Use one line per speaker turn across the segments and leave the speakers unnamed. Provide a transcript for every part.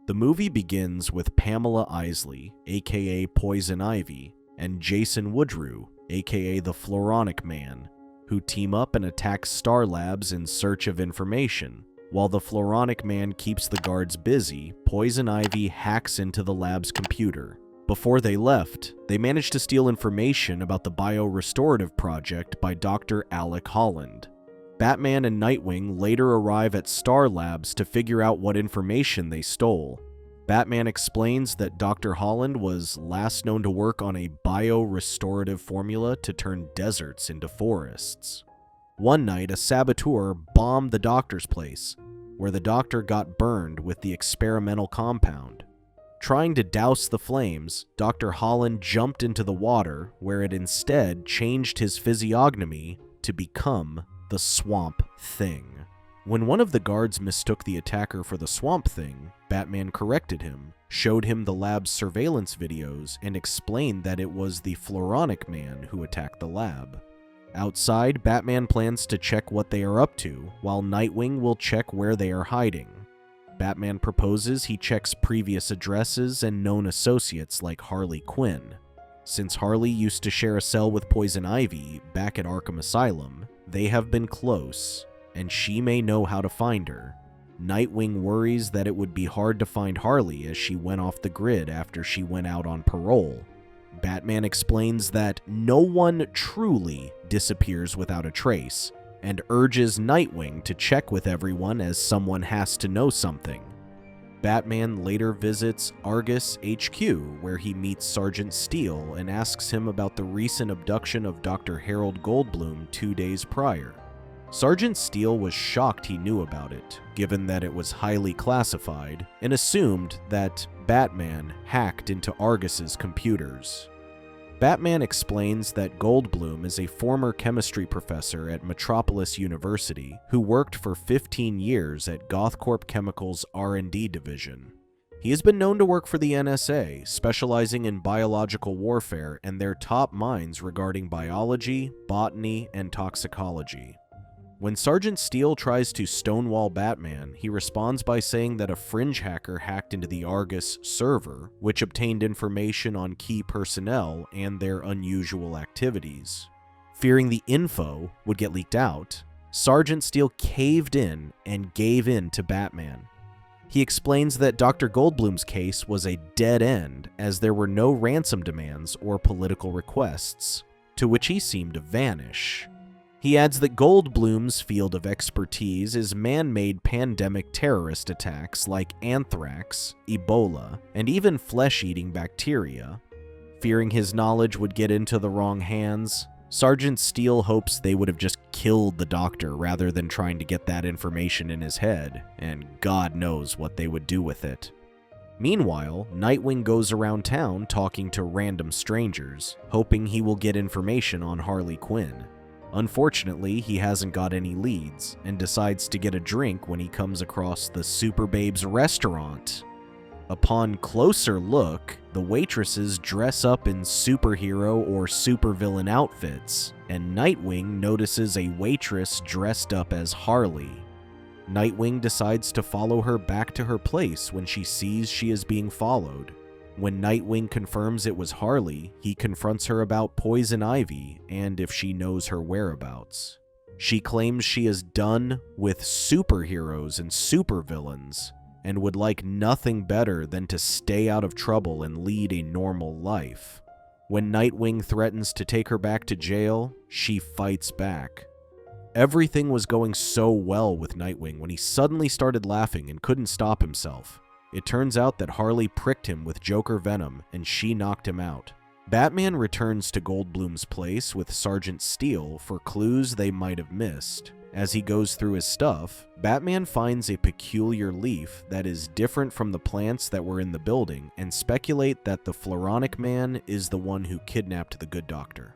The movie begins with Pamela Isley, aka Poison Ivy, and Jason Woodrue, aka the Floronic Man, who team up and attack Star Labs in search of information. While the Floronic Man keeps the guards busy, Poison Ivy hacks into the lab's computer. Before they left, they managed to steal information about the Biorestorative Project by Dr. Alec Holland. Batman and Nightwing later arrive at Star Labs to figure out what information they stole. Batman explains that Dr. Holland was last known to work on a biorestorative formula to turn deserts into forests. One night, a saboteur bombed the doctor's place, where the doctor got burned with the experimental compound. Trying to douse the flames, Dr. Holland jumped into the water, where it instead changed his physiognomy to become the Swamp Thing. When one of the guards mistook the attacker for the Swamp Thing, Batman corrected him, showed him the lab's surveillance videos, and explained that it was the Floronic Man who attacked the lab. Outside, Batman plans to check what they are up to, while Nightwing will check where they are hiding. Batman proposes he checks previous addresses and known associates like Harley Quinn. Since Harley used to share a cell with Poison Ivy back at Arkham Asylum, they have been close, and she may know how to find her. Nightwing worries that it would be hard to find Harley as she went off the grid after she went out on parole. Batman explains that no one truly disappears without a trace, and urges Nightwing to check with everyone as someone has to know something. Batman later visits Argus HQ, where he meets Sergeant Steele and asks him about the recent abduction of Dr. Harold Goldblum 2 days prior. Sergeant Steele was shocked he knew about it, given that it was highly classified, and assumed that Batman hacked into Argus's computers. Batman explains that Goldblum is a former chemistry professor at Metropolis University who worked for 15 years at Gothcorp Chemicals' R&D division. He has been known to work for the NSA, specializing in biological warfare and their top minds regarding biology, botany, and toxicology. When Sergeant Steele tries to stonewall Batman, he responds by saying that a fringe hacker hacked into the Argus server, which obtained information on key personnel and their unusual activities. Fearing the info would get leaked out, Sergeant Steele caved in and gave in to Batman. He explains that Dr. Goldblum's case was a dead end as there were no ransom demands or political requests, to which he seemed to vanish. He adds that Goldblum's field of expertise is man-made pandemic terrorist attacks like anthrax, Ebola, and even flesh-eating bacteria. Fearing his knowledge would get into the wrong hands, Sergeant Steele hopes they would have just killed the doctor rather than trying to get that information in his head, and God knows what they would do with it. Meanwhile, Nightwing goes around town talking to random strangers, hoping he will get information on Harley Quinn. Unfortunately, he hasn't got any leads, and decides to get a drink when he comes across the Superbabes restaurant. Upon closer look, the waitresses dress up in superhero or supervillain outfits, and Nightwing notices a waitress dressed up as Harley. Nightwing decides to follow her back to her place when she sees she is being followed. When Nightwing confirms it was Harley, he confronts her about Poison Ivy and if she knows her whereabouts. She claims she is done with superheroes and supervillains, and would like nothing better than to stay out of trouble and lead a normal life. When Nightwing threatens to take her back to jail, she fights back. Everything was going so well with Nightwing when he suddenly started laughing and couldn't stop himself. It turns out that Harley pricked him with Joker venom, and she knocked him out. Batman returns to Goldblum's place with Sergeant Steele for clues they might have missed. As he goes through his stuff, Batman finds a peculiar leaf that is different from the plants that were in the building, and speculate that the Floronic Man is the one who kidnapped the good doctor.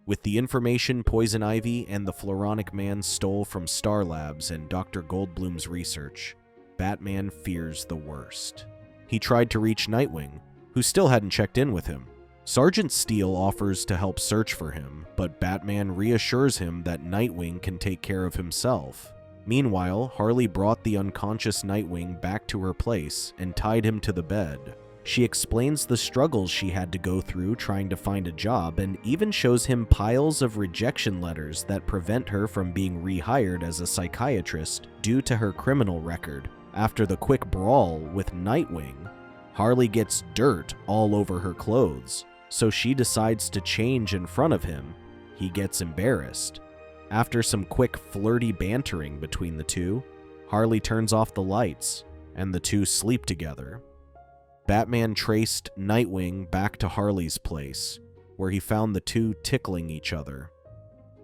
With the information Poison Ivy and the Floronic Man stole from Star Labs and Dr. Goldblum's research, Batman fears the worst. He tried to reach Nightwing, who still hadn't checked in with him. Sergeant Steele offers to help search for him, but Batman reassures him that Nightwing can take care of himself. Meanwhile, Harley brought the unconscious Nightwing back to her place and tied him to the bed. She explains the struggles she had to go through trying to find a job and even shows him piles of rejection letters that prevent her from being rehired as a psychiatrist due to her criminal record. After the quick brawl with Nightwing, Harley gets dirt all over her clothes, so she decides to change in front of him. He gets embarrassed. After some quick flirty bantering between the two, Harley turns off the lights, and the two sleep together. Batman traced Nightwing back to Harley's place, where he found the two tickling each other.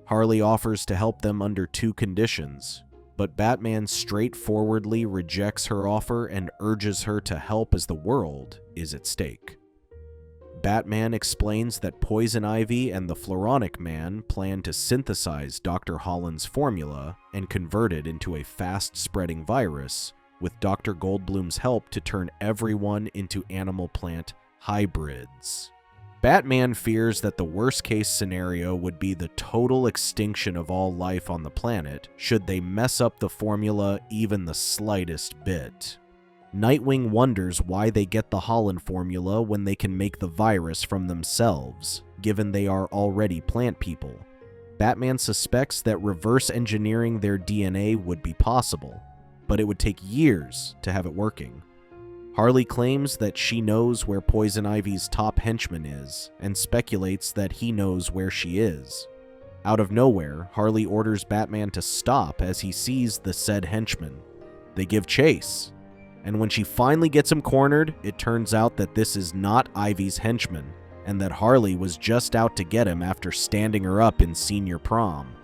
Harley offers to help them under two conditions, but Batman straightforwardly rejects her offer and urges her to help as the world is at stake. Batman explains that Poison Ivy and the Floronic Man plan to synthesize Dr. Holland's formula and convert it into a fast-spreading virus, with Dr. Goldblum's help to turn everyone into animal-plant hybrids. Batman fears that the worst-case scenario would be the total extinction of all life on the planet should they mess up the formula even the slightest bit. Nightwing wonders why they get the Holland formula when they can make the virus from themselves, given they are already plant people. Batman suspects that reverse engineering their DNA would be possible, but it would take years to have it working. Harley claims that she knows where Poison Ivy's top henchman is, and speculates that he knows where she is. Out of nowhere, Harley orders Batman to stop as he sees the said henchman. They give chase, and when she finally gets him cornered, it turns out that this is not Ivy's henchman, and that Harley was just out to get him after standing her up in senior prom.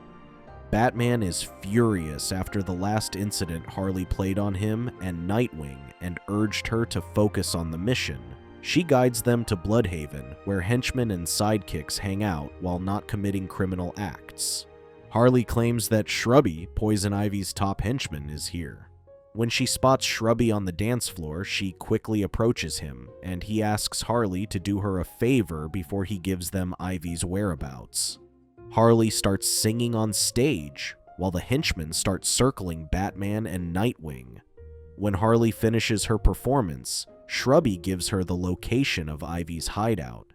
Batman is furious after the last incident Harley played on him and Nightwing and urged her to focus on the mission. She guides them to Bloodhaven, where henchmen and sidekicks hang out while not committing criminal acts. Harley claims that Shrubby, Poison Ivy's top henchman, is here. When she spots Shrubby on the dance floor, she quickly approaches him, and he asks Harley to do her a favor before he gives them Ivy's whereabouts. Harley starts singing on stage, while the henchmen start circling Batman and Nightwing. When Harley finishes her performance, Shrubby gives her the location of Ivy's hideout.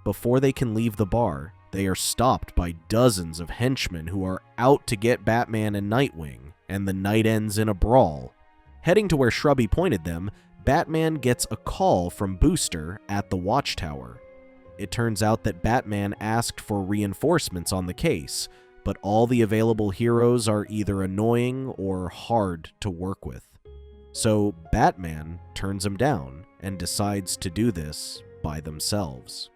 Before they can leave the bar, they are stopped by dozens of henchmen who are out to get Batman and Nightwing, and the night ends in a brawl. Heading to where Shrubby pointed them, Batman gets a call from Booster at the Watchtower. It turns out that Batman asked for reinforcements on the case, but all the available heroes are either annoying or hard to work with. So Batman turns him down and decides to do this by themselves.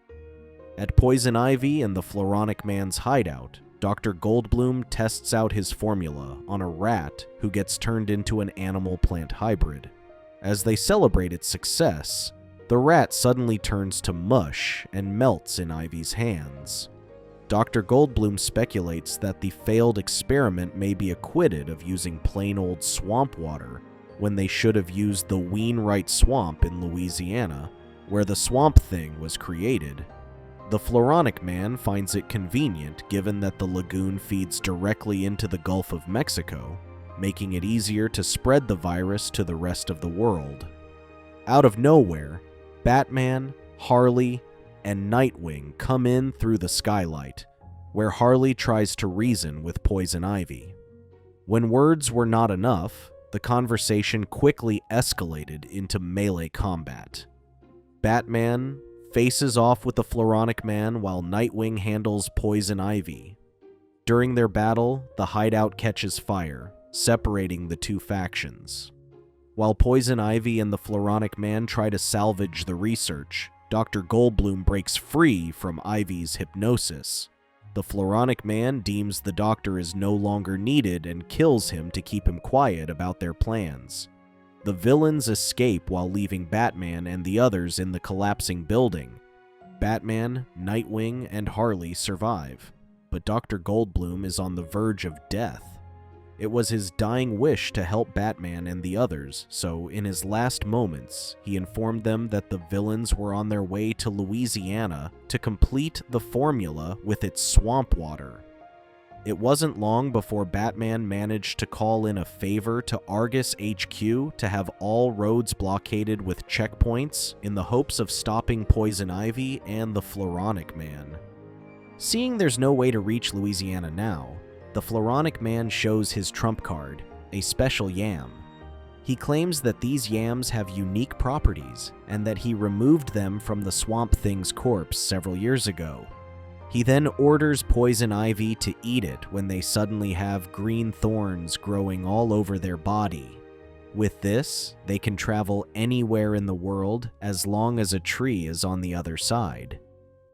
At Poison Ivy and the Floronic Man's hideout, Dr. Goldblum tests out his formula on a rat who gets turned into an animal-plant hybrid. As they celebrate its success, the rat suddenly turns to mush and melts in Ivy's hands. Dr. Goldblum speculates that the failed experiment may be acquitted of using plain old swamp water when they should have used the Wainwright Swamp in Louisiana, where the Swamp Thing was created. The Floronic Man finds it convenient given that the lagoon feeds directly into the Gulf of Mexico, making it easier to spread the virus to the rest of the world. Out of nowhere, Batman, Harley, and Nightwing come in through the skylight, where Harley tries to reason with Poison Ivy. When words were not enough, the conversation quickly escalated into melee combat. Batman faces off with the Floronic Man while Nightwing handles Poison Ivy. During their battle, the hideout catches fire, separating the two factions. While Poison Ivy and the Floronic Man try to salvage the research, Dr. Goldblum breaks free from Ivy's hypnosis. The Floronic Man deems the doctor is no longer needed and kills him to keep him quiet about their plans. The villains escape while leaving Batman and the others in the collapsing building. Batman, Nightwing, and Harley survive, but Dr. Goldblum is on the verge of death. It was his dying wish to help Batman and the others, so in his last moments, he informed them that the villains were on their way to Louisiana to complete the formula with its swamp water. It wasn't long before Batman managed to call in a favor to Argus HQ to have all roads blockaded with checkpoints in the hopes of stopping Poison Ivy and the Floronic Man. Seeing there's no way to reach Louisiana now, the Floronic Man shows his trump card, a special yam. He claims that these yams have unique properties and that he removed them from the Swamp Thing's corpse several years ago. He then orders Poison Ivy to eat it when they suddenly have green thorns growing all over their body. With this, they can travel anywhere in the world as long as a tree is on the other side.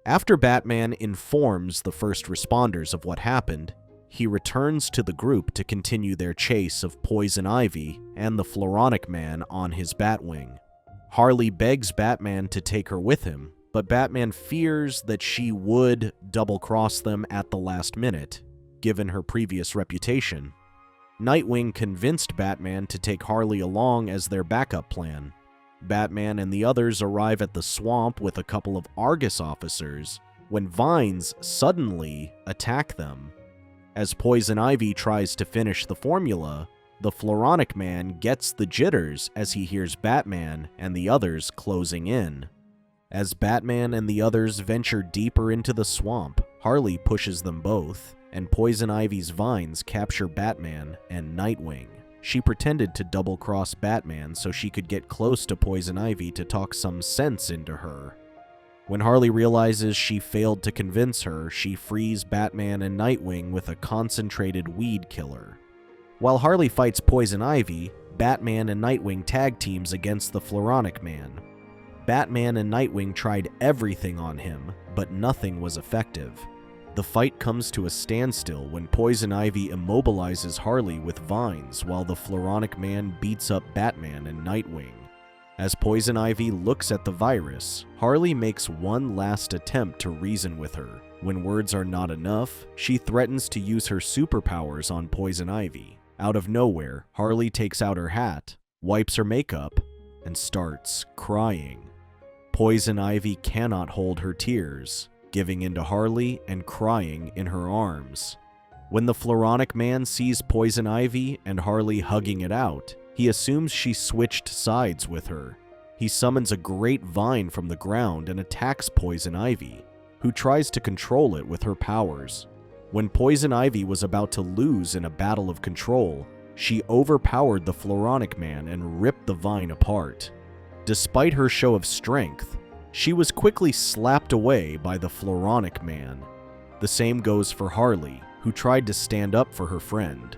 After Batman informs the first responders of what happened, he returns to the group to continue their chase of Poison Ivy and the Floronic Man on his Batwing. Harley begs Batman to take her with him, but Batman fears that she would double-cross them at the last minute, given her previous reputation. Nightwing convinced Batman to take Harley along as their backup plan. Batman and the others arrive at the swamp with a couple of Argus officers when vines suddenly attack them. As Poison Ivy tries to finish the formula, the Floronic Man gets the jitters as he hears Batman and the others closing in. As Batman and the others venture deeper into the swamp, Harley pushes them both, and Poison Ivy's vines capture Batman and Nightwing. She pretended to double-cross Batman so she could get close to Poison Ivy to talk some sense into her. When Harley realizes she failed to convince her, she frees Batman and Nightwing with a concentrated weed killer. While Harley fights Poison Ivy, Batman and Nightwing tag teams against the Floronic Man. Batman and Nightwing tried everything on him, but nothing was effective. The fight comes to a standstill when Poison Ivy immobilizes Harley with vines while the Floronic Man beats up Batman and Nightwing. As Poison Ivy looks at the virus, Harley makes one last attempt to reason with her. When words are not enough, she threatens to use her superpowers on Poison Ivy. Out of nowhere, Harley takes out her hat, wipes her makeup, and starts crying. Poison Ivy cannot hold her tears, giving in to Harley and crying in her arms. When the Floronic Man sees Poison Ivy and Harley hugging it out, he assumes she switched sides with her. He summons a great vine from the ground and attacks Poison Ivy, who tries to control it with her powers. When Poison Ivy was about to lose in a battle of control, she overpowered the Floronic Man and ripped the vine apart. Despite her show of strength, she was quickly slapped away by the Floronic Man. The same goes for Harley, who tried to stand up for her friend.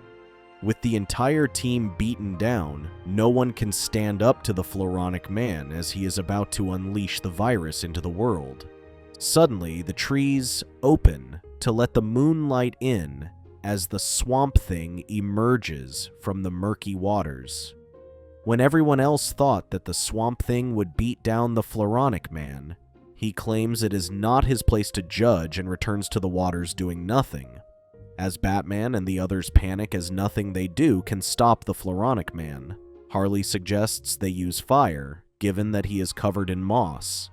With the entire team beaten down, no one can stand up to the Floronic Man as he is about to unleash the virus into the world. Suddenly, the trees open to let the moonlight in as the Swamp Thing emerges from the murky waters. When everyone else thought that the Swamp Thing would beat down the Floronic Man, he claims it is not his place to judge and returns to the waters doing nothing. As Batman and the others panic as nothing they do can stop the Floronic Man, Harley suggests they use fire, given that he is covered in moss.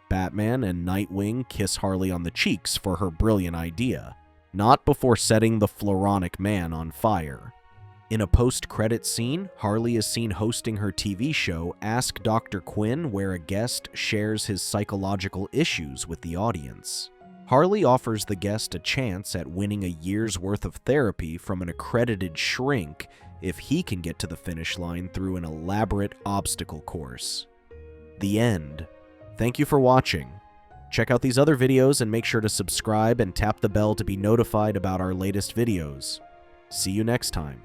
Batman and Nightwing kiss Harley on the cheeks for her brilliant idea, not before setting the Floronic Man on fire. In a post-credit scene, Harley is seen hosting her TV show Ask Dr. Quinn, where a guest shares his psychological issues with the audience. Harley offers the guest a chance at winning a year's worth of therapy from an accredited shrink if he can get to the finish line through an elaborate obstacle course. The end. Thank you for watching. Check out these other videos and make sure to subscribe and tap the bell to be notified about our latest videos. See you next time.